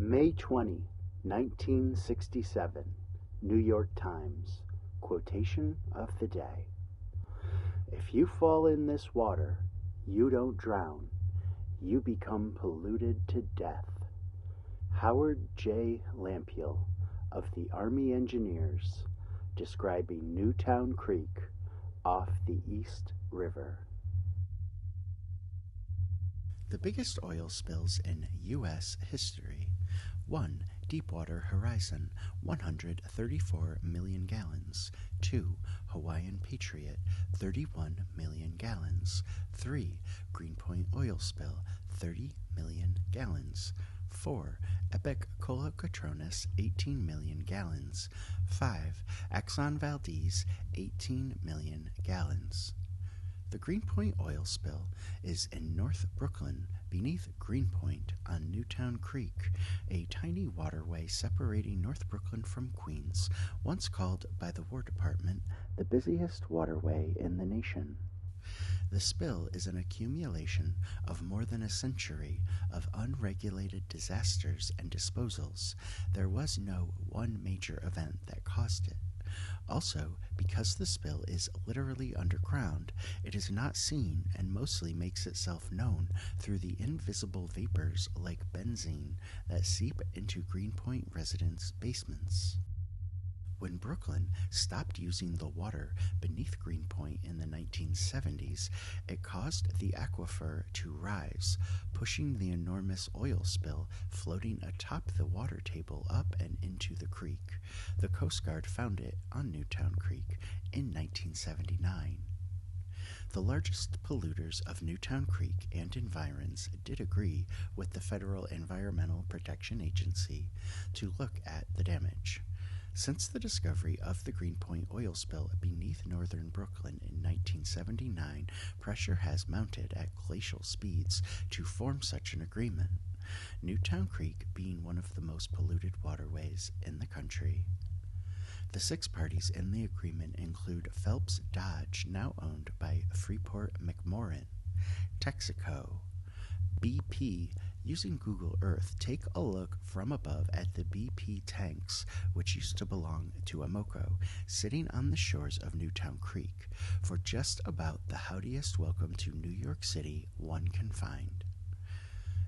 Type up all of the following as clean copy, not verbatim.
May 20, 1967, New York Times. Quotation of the day. If you fall in this water, you don't drown. You become polluted to death. Howard J. Lampiel of the Army Engineers, describing Newtown Creek off the East River. The biggest oil spills in U.S. history. 1. Deepwater Horizon, 134 million gallons. 2. Hawaiian Patriot, 31 million gallons. 3. Greenpoint oil spill, 30 million gallons. 4. Epic Colocotronis, 18 million gallons. 5. Exxon Valdez, 18 million gallons. The Greenpoint oil spill is in North Brooklyn, beneath Greenpoint on Newtown Creek, a tiny waterway separating North Brooklyn from Queens, once called by the War Department The busiest waterway in the nation. The spill is an accumulation of more than a century of unregulated disasters and disposals. There was no one major event that caused it. Also, because the spill is literally underground, it is not seen and mostly makes itself known through the invisible vapors like benzene that seep into Greenpoint residents' basements. When Brooklyn stopped using the water beneath Greenpoint in the 1970s, it caused the aquifer to rise, pushing the enormous oil spill floating atop the water table up and into the creek. The Coast Guard found it on Newtown Creek in 1979. The largest polluters of Newtown Creek and environs did agree with the Federal Environmental Protection Agency to look at the damage. Since the discovery of the Greenpoint oil spill beneath northern Brooklyn in 1979, pressure has mounted at glacial speeds to form such an agreement, Newtown Creek being one of the most polluted waterways in the country. The 6 parties in the agreement include Phelps Dodge, now owned by Freeport-McMoRan, Texaco, BP. Using Google Earth, take a look from above at the BP tanks, which used to belong to Amoco, sitting on the shores of Newtown Creek, for just about the howdiest welcome to New York City one can find.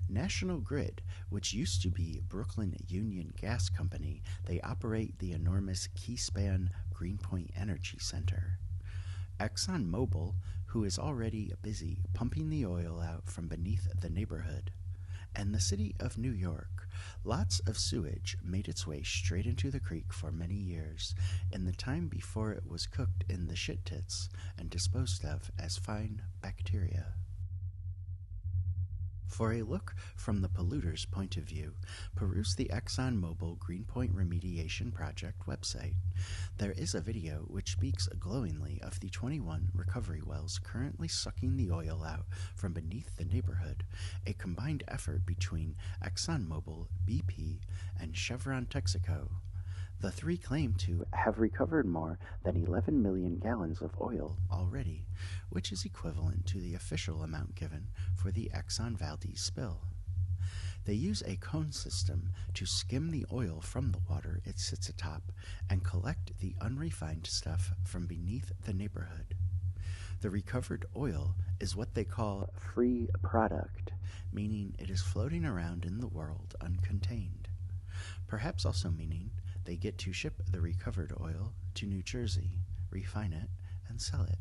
National Grid, which used to be Brooklyn Union Gas Company, they operate the enormous Keyspan Greenpoint Energy Center. ExxonMobil, who is already busy pumping the oil out from beneath the neighborhood. And the city of New York. Lots of sewage made its way straight into the creek for many years, in the time before it was cooked in the shit tits and disposed of as fine bacteria. For a look from the polluter's point of view, peruse the ExxonMobil Greenpoint Remediation Project website. There is a video which speaks glowingly of the 21 recovery wells currently sucking the oil out from beneath the neighborhood, a combined effort between ExxonMobil, BP, and Chevron Texaco. The 3 claim to have recovered more than 11 million gallons of oil already, which is equivalent to the official amount given for the Exxon Valdez spill. They use a cone system to skim the oil from the water it sits atop and collect the unrefined stuff from beneath the neighborhood. The recovered oil is what they call free product, meaning it is floating around in the world uncontained. Perhaps also meaning they get to ship the recovered oil to New Jersey, refine it, and sell it.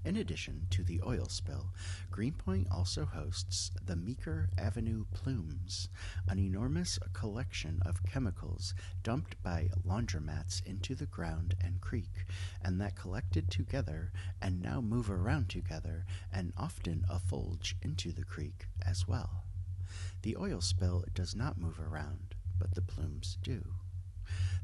In addition to the oil spill, Greenpoint also hosts the Meeker Avenue Plumes, an enormous collection of chemicals dumped by laundromats into the ground and creek, and that collected together and now move around together and often effulge into the creek as well. The oil spill does not move around, but the plumes do.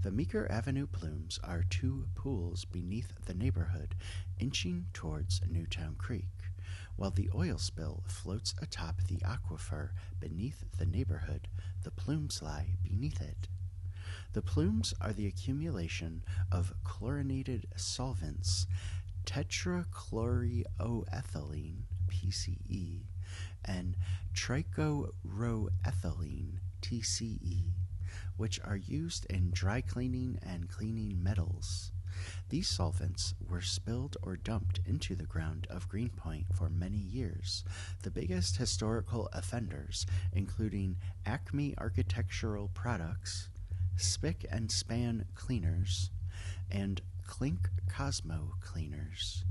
The Meeker Avenue plumes are 2 pools beneath the neighborhood, inching towards Newtown Creek, while the oil spill floats atop the aquifer beneath the neighborhood. The plumes lie beneath it. The plumes are the accumulation of chlorinated solvents, tetrachloroethylene, PCE, and trichloroethylene, TCE, which are used in dry cleaning and cleaning metals. These solvents were spilled or dumped into the ground of Greenpoint for many years. The biggest historical offenders, including Acme Architectural Products, Spick and Span Cleaners, and Clink Cosmo Cleaners.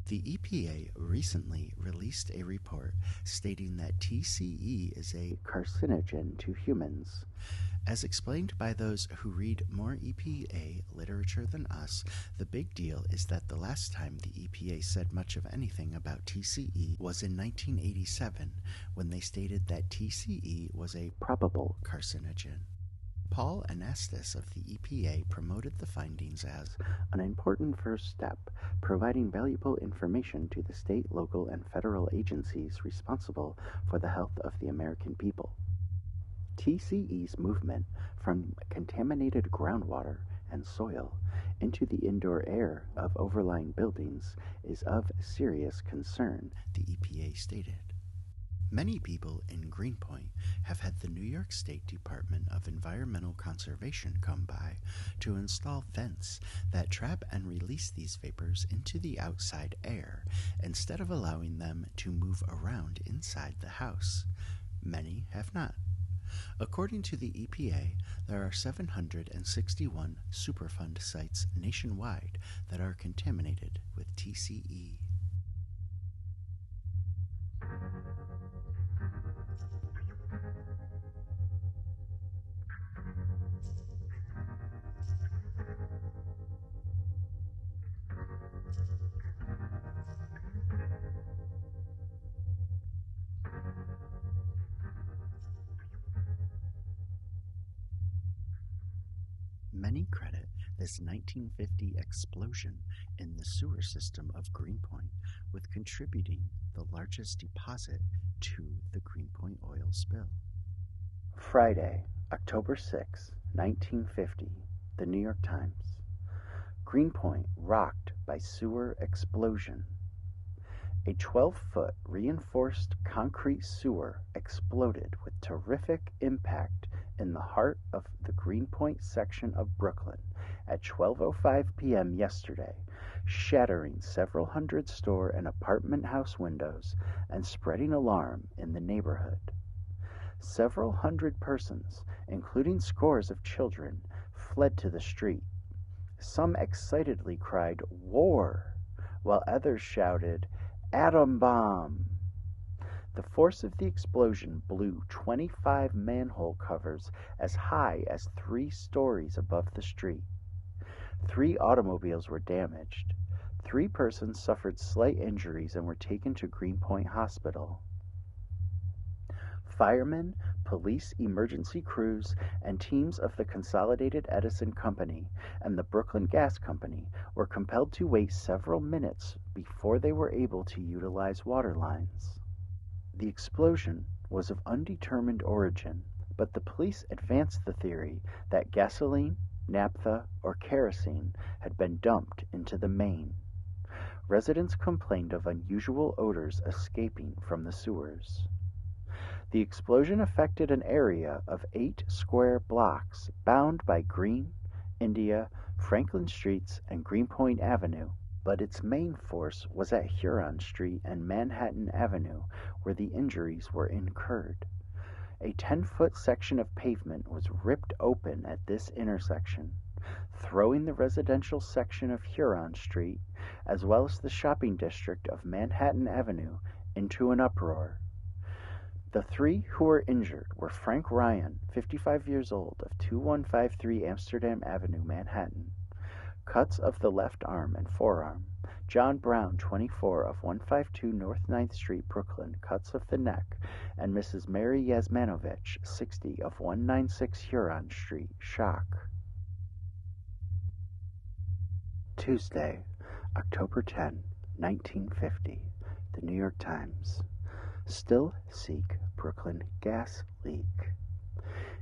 The EPA recently released a report stating that TCE is a carcinogen to humans. As explained by those who read more EPA literature than us, the big deal is that the last time the EPA said much of anything about TCE was in 1987, when they stated that TCE was a probable carcinogen. Paul Anastas of the EPA promoted the findings as an important first step, providing valuable information to the state, local, and federal agencies responsible for the health of the American people. TCE's movement from contaminated groundwater and soil into the indoor air of overlying buildings is of serious concern, the EPA stated. Many people in Greenpoint have had the New York State Department of Environmental Conservation come by to install vents that trap and release these vapors into the outside air instead of allowing them to move around inside the house. Many have not. According to the EPA, there are 761 Superfund sites nationwide that are contaminated with TCE. Many credit this 1950 explosion in the sewer system of Greenpoint with contributing the largest deposit to the Greenpoint oil spill. Friday, October 6, 1950, the New York Times. Greenpoint rocked by sewer explosion. A 12-foot reinforced concrete sewer exploded with terrific impact in the heart of the Greenpoint section of Brooklyn at 12:05 p.m. yesterday, shattering several hundred store and apartment house windows and spreading alarm in the neighborhood. Several hundred persons, including scores of children, fled to the street. Some excitedly cried, "War!" while others shouted, "Atom bomb!" The force of the explosion blew 25 manhole covers as high as 3 stories above the street. 3 automobiles were damaged. 3 persons suffered slight injuries and were taken to Greenpoint Hospital. Firemen, police emergency crews, and teams of the Consolidated Edison Company and the Brooklyn Gas Company were compelled to wait several minutes before they were able to utilize water lines. The explosion was of undetermined origin, but the police advanced the theory that gasoline, naphtha, or kerosene had been dumped into the main. Residents complained of unusual odors escaping from the sewers. The explosion affected an area of 8 square blocks bound by Green, India, Franklin Streets, and Greenpoint Avenue, but its main force was at Huron Street and Manhattan Avenue, where the injuries were incurred. A 10-foot section of pavement was ripped open at this intersection, throwing the residential section of Huron Street, as well as the shopping district of Manhattan Avenue, into an uproar. The 3 who were injured were Frank Ryan, 55 years old, of 2153 Amsterdam Avenue, Manhattan, cuts of the left arm and forearm; John Brown, 24, of 152 North 9th Street, Brooklyn, cuts of the neck; and Mrs. Mary Yasmanovich, 60, of 196 Huron Street, shock. Tuesday, October 10, 1950, the New York Times. Still seek Brooklyn gas leak.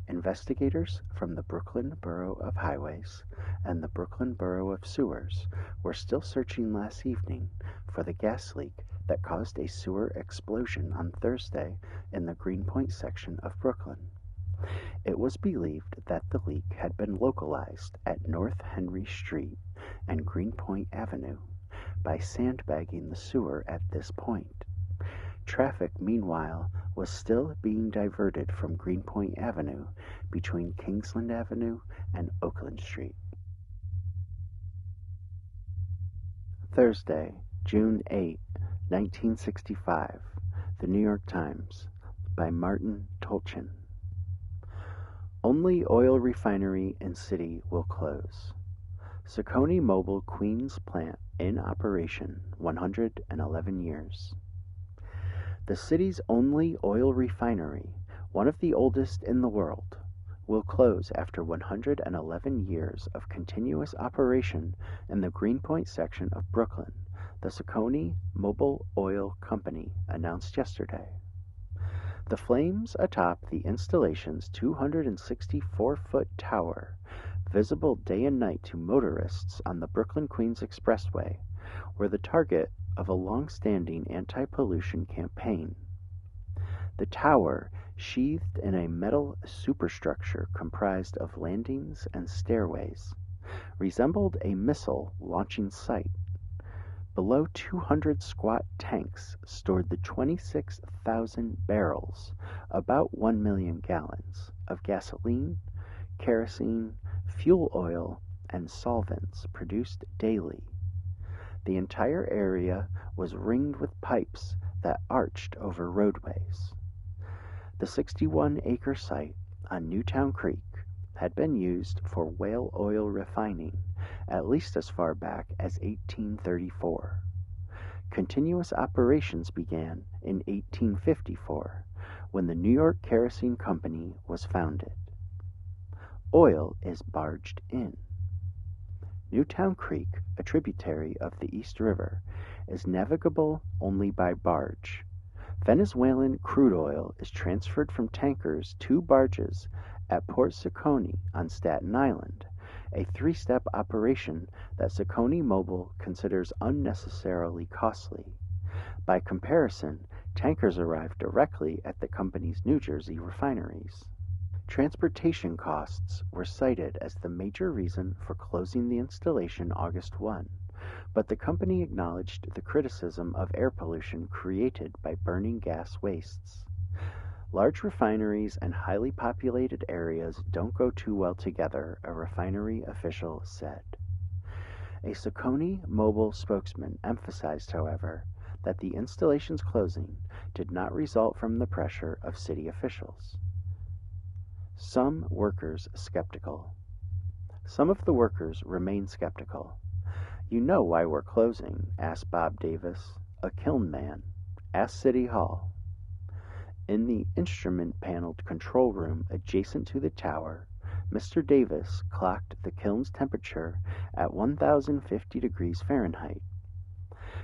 Investigators from the Brooklyn Borough of Highways and the Brooklyn Borough of Sewers were still searching last evening for the gas leak that caused a sewer explosion on Thursday in the Greenpoint section of Brooklyn. It was believed that the leak had been localized at North Henry Street and Greenpoint Avenue by sandbagging the sewer at this point. Traffic, meanwhile, was still being diverted from Greenpoint Avenue between Kingsland Avenue and Oakland Street. Thursday, June 8, 1965. The New York Times, by Martin Tolchin. Only oil refinery in city will close. Saccone Mobile Queens plant in operation 111 years. The city's only oil refinery, one of the oldest in the world, will close after 111 years of continuous operation in the Greenpoint section of Brooklyn, the Saccone Mobile Oil Company announced yesterday. The flames atop the installation's 264-foot tower, visible day and night to motorists on the Brooklyn-Queens Expressway, were the target of a long-standing anti-pollution campaign. The tower, sheathed in a metal superstructure comprised of landings and stairways, resembled a missile launching site. Below 200 squat tanks stored the 26,000 barrels, about 1 million gallons, of gasoline, kerosene, fuel oil, and solvents produced daily. The entire area was ringed with pipes that arched over roadways. The 61-acre site on Newtown Creek had been used for whale oil refining at least as far back as 1834. Continuous operations began in 1854, when the New York Kerosene Company was founded. Oil is barged in. Newtown Creek, a tributary of the East River, is navigable only by barge. Venezuelan crude oil is transferred from tankers to barges at Port Saccone on Staten Island, a three-step operation that Saccone Mobile considers unnecessarily costly. By comparison, tankers arrive directly at the company's New Jersey refineries. Transportation costs were cited as the major reason for closing the installation August 1, but the company acknowledged the criticism of air pollution created by burning gas wastes. Large refineries and highly populated areas don't go too well together, a refinery official said. A Saccone Mobile spokesman emphasized, however, that the installation's closing did not result from the pressure of city officials. Some workers skeptical. Some of the workers remain skeptical. "You know why we're closing?" asked Bob Davis, a kiln man. "Ask City Hall." In the instrument-paneled control room adjacent to the tower, Mr. Davis clocked the kiln's temperature at 1,050 degrees Fahrenheit.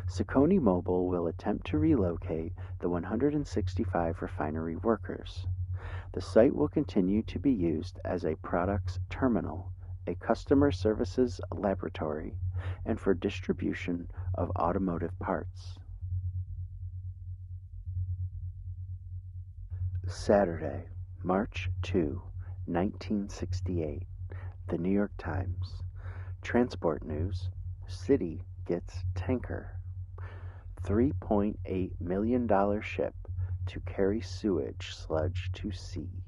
Saccone Mobile will attempt to relocate the 165 refinery workers. The site will continue to be used as a products terminal, a customer services laboratory, and for distribution of automotive parts. Saturday, March 2, 1968. The New York Times. Transport news. City gets tanker. $3.8 million ship to carry sewage sludge to sea.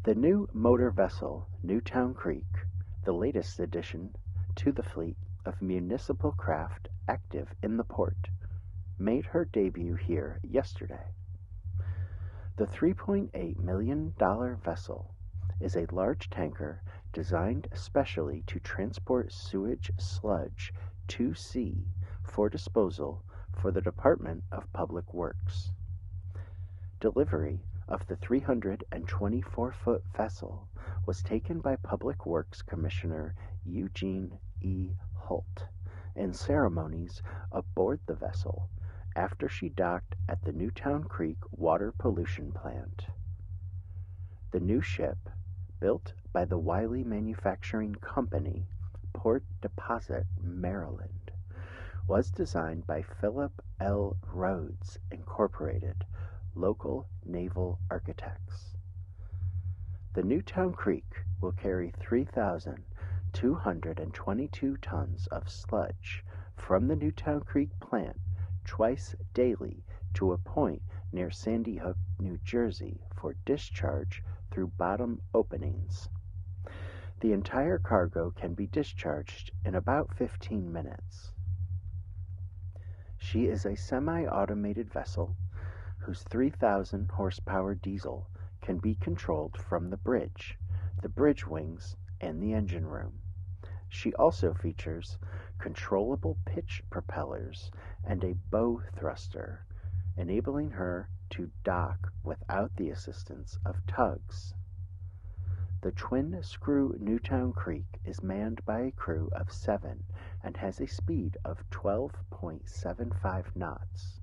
The new motor vessel, Newtown Creek, the latest addition to the fleet of municipal craft active in the port, made her debut here yesterday. The $3.8 million vessel is a large tanker designed especially to transport sewage sludge to sea for disposal for the Department of Public Works. Delivery of the 324-foot vessel was taken by Public Works Commissioner Eugene E. Holt in ceremonies aboard the vessel after she docked at the Newtown Creek Water Pollution Plant. The new ship, built by the Wiley Manufacturing Company, Port Deposit, Maryland, was designed by Philip L. Rhodes, Incorporated, local naval architects. The Newtown Creek will carry 3,222 tons of sludge from the Newtown Creek plant twice daily to a point near Sandy Hook, New Jersey for discharge through bottom openings. The entire cargo can be discharged in about 15 minutes. She is a semi-automated vessel whose 3,000 horsepower diesel can be controlled from the bridge wings, and the engine room. She also features controllable pitch propellers and a bow thruster, enabling her to dock without the assistance of tugs. The twin-screw Newtown Creek is manned by a crew of 7 and has a speed of 12.75 knots.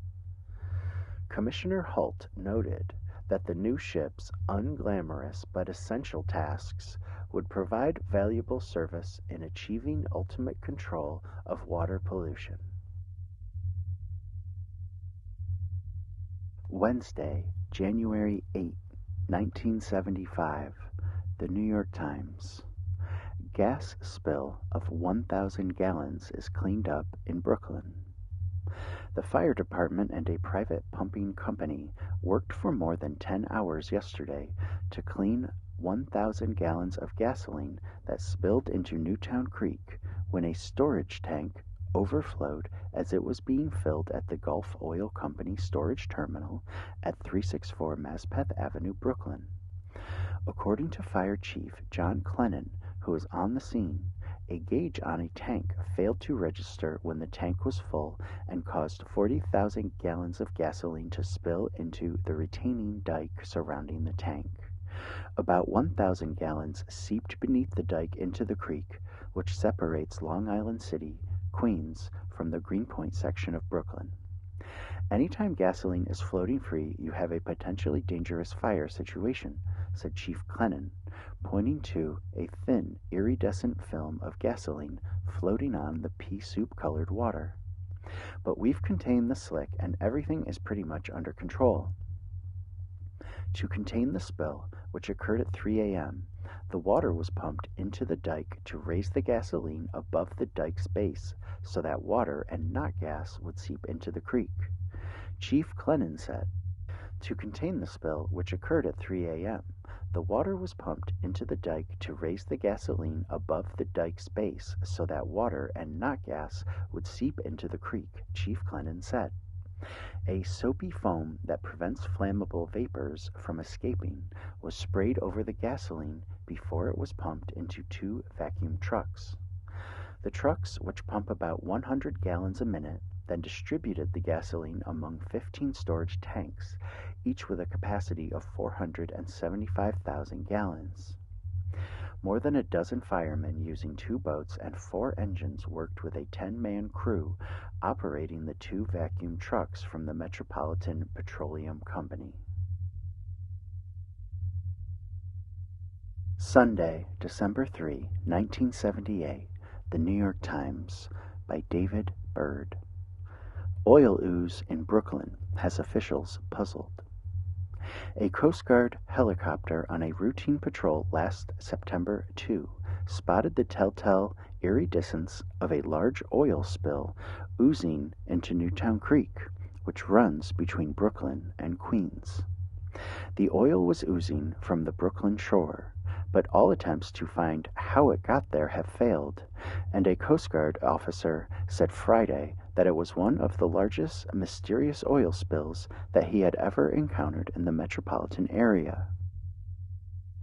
Commissioner Holt noted that the new ship's unglamorous but essential tasks would provide valuable service in achieving ultimate control of water pollution. Wednesday, January 8, 1975. The New York Times. Gas spill of 1,000 gallons is cleaned up in Brooklyn. The fire department and a private pumping company worked for more than 10 hours yesterday to clean 1,000 gallons of gasoline that spilled into Newtown Creek when a storage tank overflowed as it was being filled at the Gulf Oil Company storage terminal at 364 Maspeth Avenue, Brooklyn. According to Fire Chief John Clennon, who was on the scene, a gauge on a tank failed to register when the tank was full and caused 40,000 gallons of gasoline to spill into the retaining dike surrounding the tank. About 1,000 gallons seeped beneath the dike into the creek, which separates Long Island City, Queens, from the Greenpoint section of Brooklyn. Anytime gasoline is floating free, you have a potentially dangerous fire situation, said Chief Clennon, pointing to a thin, iridescent film of gasoline floating on the pea soup-colored water. But we've contained the slick and everything is pretty much under control. To contain the spill, which occurred at 3 a.m., the water was pumped into the dike to raise the gasoline above the dike's base so that water and not gas would seep into the creek. Chief Clennon said, to contain the spill, which occurred at 3 a.m., the water was pumped into the dike to raise the gasoline above the dike's base so that water and not gas would seep into the creek, Chief Clennon said. A soapy foam that prevents flammable vapors from escaping was sprayed over the gasoline before it was pumped into 2 vacuum trucks. The trucks, which pump about 100 gallons a minute, then distributed the gasoline among 15 storage tanks, each with a capacity of 475,000 gallons. More than a dozen firemen using 2 boats and 4 engines worked with a 10-man crew operating the 2 vacuum trucks from the Metropolitan Petroleum Company. Sunday, December 3, 1978. The New York Times, by David Bird. Oil ooze in Brooklyn has officials puzzled. A Coast Guard helicopter on a routine patrol last September 2 spotted the telltale iridescence of a large oil spill oozing into Newtown Creek, which runs between Brooklyn and Queens. The oil was oozing from the Brooklyn shore, but all attempts to find how it got there have failed, and a Coast Guard officer said Friday that it was one of the largest mysterious oil spills that he had ever encountered in the metropolitan area.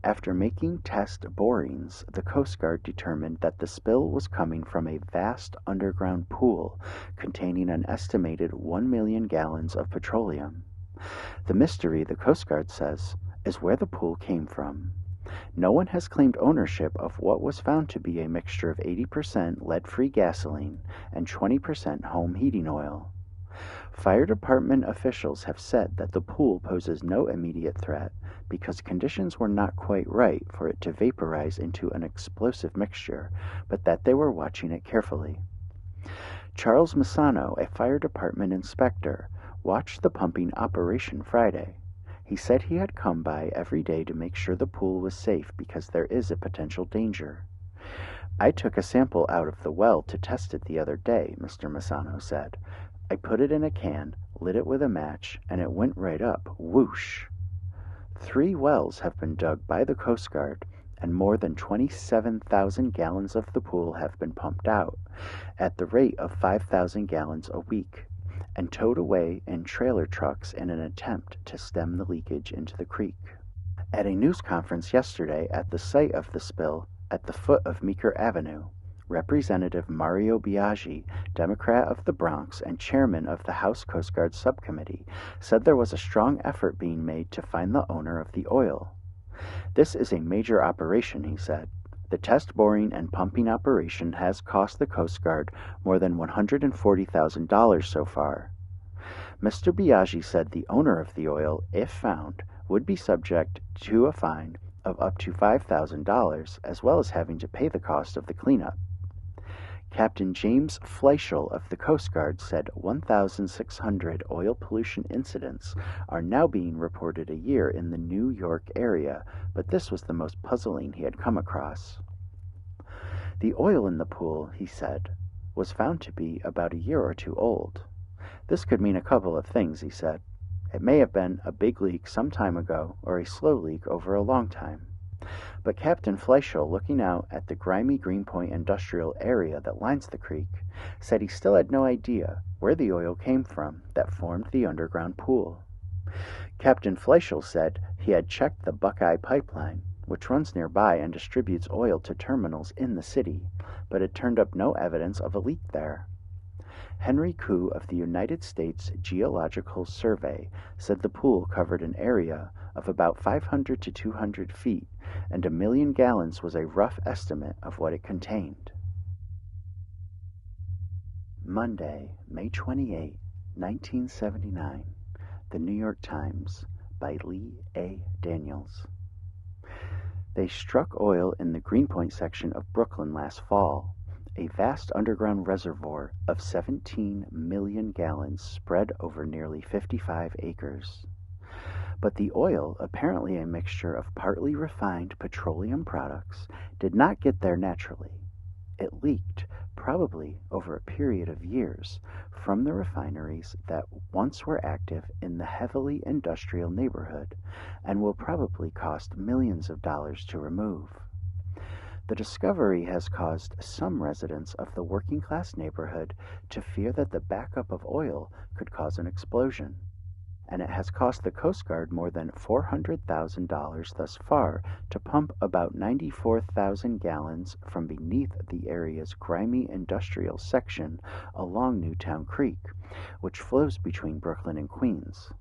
After making test borings, the Coast Guard determined that the spill was coming from a vast underground pool containing an estimated 1 million gallons of petroleum. The mystery, the Coast Guard says, is where the pool came from. No one has claimed ownership of what was found to be a mixture of 80% lead-free gasoline and 20% home heating oil. Fire department officials have said that the pool poses no immediate threat because conditions were not quite right for it to vaporize into an explosive mixture, but that they were watching it carefully. Charles Massano, a fire department inspector, watched the pumping operation Friday. He said he had come by every day to make sure the pool was safe because there is a potential danger. I took a sample out of the well to test it the other day, Mr. Massano said. I put it in a can, lit it with a match, and it went right up. Whoosh! 3 wells have been dug by the Coast Guard, and more than 27,000 gallons of the pool have been pumped out, at the rate of 5,000 gallons a week, and towed away in trailer trucks in an attempt to stem the leakage into the creek. At a news conference yesterday at the site of the spill, at the foot of Meeker Avenue, Representative Mario Biaggi, Democrat of the Bronx and chairman of the House Coast Guard Subcommittee, said there was a strong effort being made to find the owner of the oil. This is a major operation, he said. The test boring and pumping operation has cost the Coast Guard more than $140,000 so far. Mr. Biaggi said the owner of the oil, if found, would be subject to a fine of up to $5,000, as well as having to pay the cost of the cleanup. Captain James Fleischl of the Coast Guard said 1,600 oil pollution incidents are now being reported a year in the New York area, but this was the most puzzling he had come across. The oil in the pool, he said, was found to be about a year or 2 old. This could mean a couple of things, he said. It may have been a big leak some time ago, or a slow leak over a long time. But Captain Fleischl, looking out at the grimy Greenpoint industrial area that lines the creek, said he still had no idea where the oil came from that formed the underground pool. Captain Fleischl said he had checked the Buckeye pipeline, which runs nearby and distributes oil to terminals in the city, but it turned up no evidence of a leak there. Henry Koo of the United States Geological Survey said the pool covered an area of about 500 to 200 feet, and 1 million gallons was a rough estimate of what it contained. Monday, May 28, 1979. The New York Times, by Lee A. Daniels. They struck oil in the Greenpoint section of Brooklyn last fall, a vast underground reservoir of 17 million gallons spread over nearly 55 acres. But the oil, apparently a mixture of partly refined petroleum products, did not get there naturally. It leaked, probably over a period of years, from the refineries that once were active in the heavily industrial neighborhood and will probably cost millions of dollars to remove. The discovery has caused some residents of the working-class neighborhood to fear that the backup of oil could cause an explosion, and it has cost the Coast Guard more than $400,000 thus far to pump about 94,000 gallons from beneath the area's grimy industrial section along Newtown Creek, which flows between Brooklyn and Queens.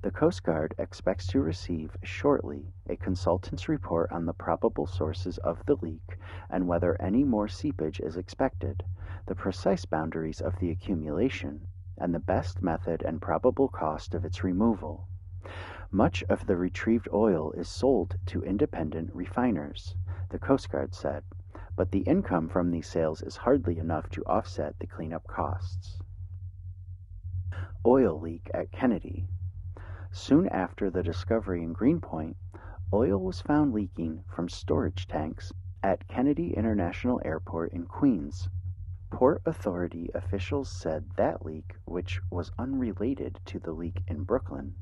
The Coast Guard expects to receive shortly a consultant's report on the probable sources of the leak and whether any more seepage is expected, the precise boundaries of the accumulation, and the best method and probable cost of its removal. Much of the retrieved oil is sold to independent refiners, the Coast Guard said, but the income from these sales is hardly enough to offset the cleanup costs. Oil leak at Kennedy. Soon after the discovery in Greenpoint, oil was found leaking from storage tanks at Kennedy International Airport in Queens. Port Authority officials said that leak, which was unrelated to the leak in Brooklyn,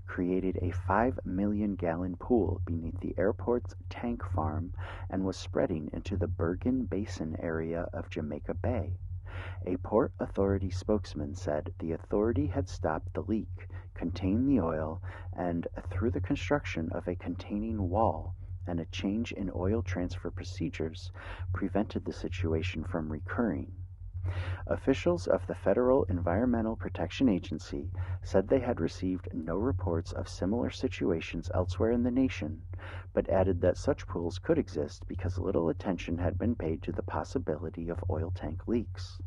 created a 5 million gallon pool beneath the airport's tank farm and was spreading into the Bergen Basin area of Jamaica Bay. A Port Authority spokesman said the authority had stopped the leak, contained the oil, and through the construction of a containing wall and a change in oil transfer procedures, prevented the situation from recurring. Officials of the Federal Environmental Protection Agency said they had received no reports of similar situations elsewhere in the nation, but added that such pools could exist because little attention had been paid to the possibility of oil tank leaks.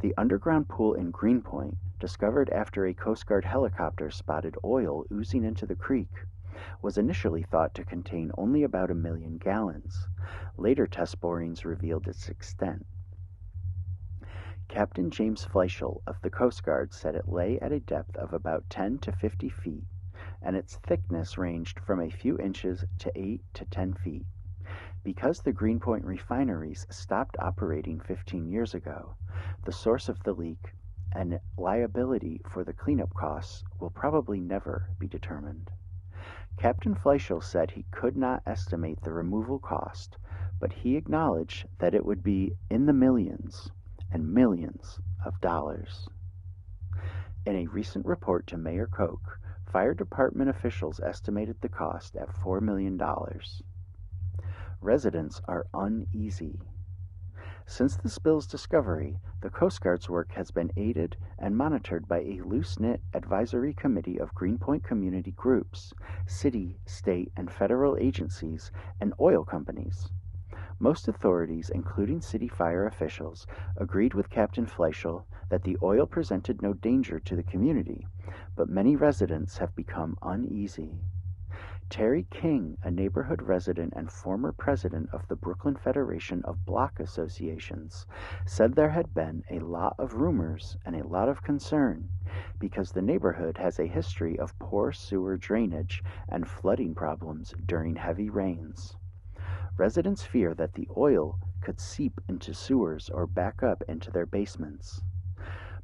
The underground pool in Greenpoint, discovered after a Coast Guard helicopter spotted oil oozing into the creek, was initially thought to contain only about 1 million gallons. Later test borings revealed its extent. Captain James Fleischl of the Coast Guard said it lay at a depth of about 10 to 50 feet, and its thickness ranged from a few inches to 8 to 10 feet. Because the Greenpoint refineries stopped operating 15 years ago, the source of the leak and liability for the cleanup costs will probably never be determined. Captain Fleischl said he could not estimate the removal cost, but he acknowledged that it would be in the millions and millions of dollars. In a recent report to Mayor Koch, fire department officials estimated the cost at $4 million. Residents are uneasy. Since the spill's discovery, the Coast Guard's work has been aided and monitored by a loose-knit advisory committee of Greenpoint community groups, city, state, and federal agencies, and oil companies. Most authorities, including city fire officials, agreed with Captain Fleischl that the oil presented no danger to the community, but many residents have become uneasy. Terry King, a neighborhood resident and former president of the Brooklyn Federation of Block Associations, said there had been a lot of rumors and a lot of concern because the neighborhood has a history of poor sewer drainage and flooding problems during heavy rains. Residents fear that the oil could seep into sewers or back up into their basements.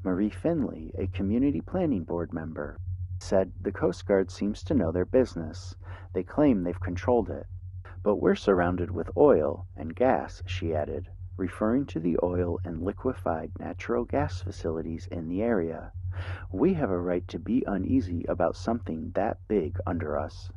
Marie Finley, a community planning board member, said the Coast Guard seems to know their business. They claim they've controlled it. But we're surrounded with oil and gas, she added, referring to the oil and liquefied natural gas facilities in the area. We have a right to be uneasy about something that big under us.